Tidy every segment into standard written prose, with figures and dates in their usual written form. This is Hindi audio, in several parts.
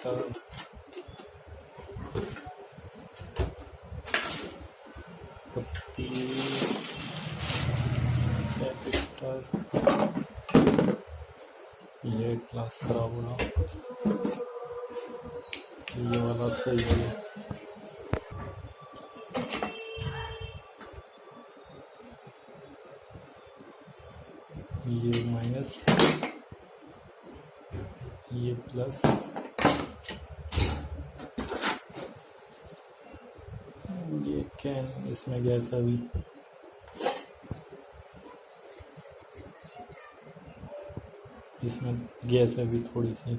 कैपिटल ये क्लास खराब होना, ये वाला सही है। ये माइनस, ये प्लस, ये कैन, इसमें गैस अभी, इसमें गैस अभी थोड़ी सी,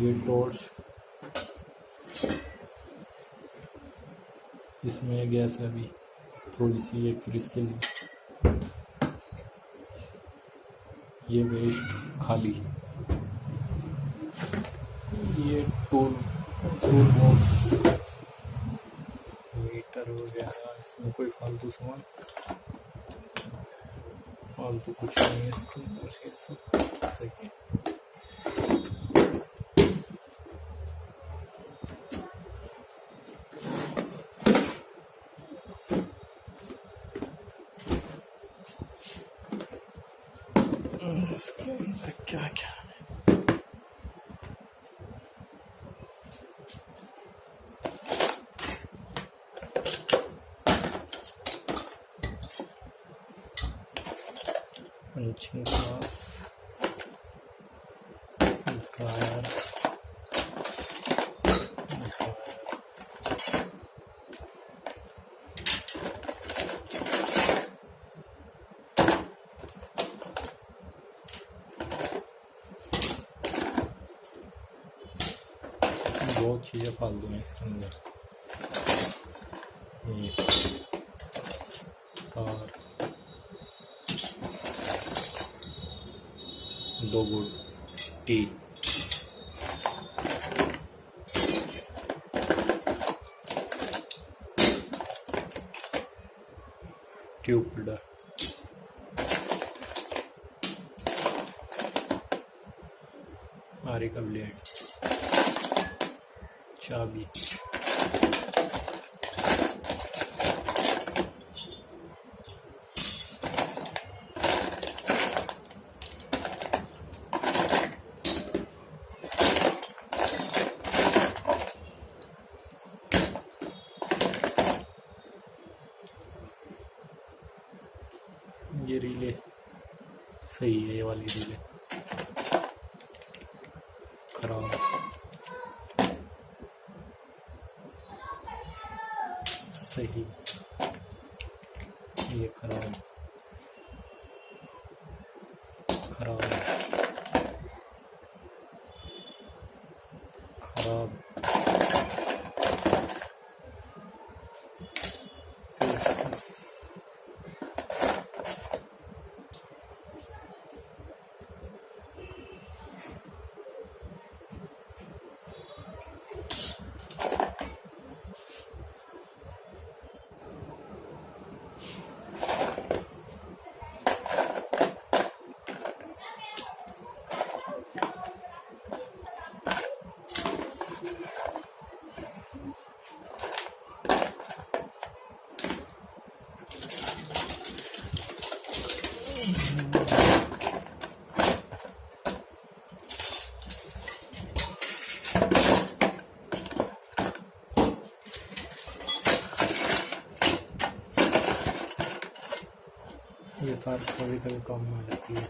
ये टॉर्च, इसमें गैस अभी थोड़ी सी एक फ्रिज के लिए, ये वेस्ट खाली, ये टूल बॉक्स, मीटर वगैरह, इसमें कोई फालतू सामान, फालतू कुछ नहीं है इसके अंदर, ये सब सही है। इसके अंदर क्या क्या है? पंचिंग ग्लास, ड्रायर, बहुत चीज़ें फालतू हैं इसके अंदर, ये तार, 2 गुड़ टी, ट्यूब होल्डर, आरे का ब्लेड, चाबी, ये रिले सही है, ये वाली रिले खराब, सही, ये खराब, खराब, खराब, ये तार कभी कभी काम में आ जाती है।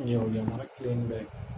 ये हो गया हमारा क्लीन बैग।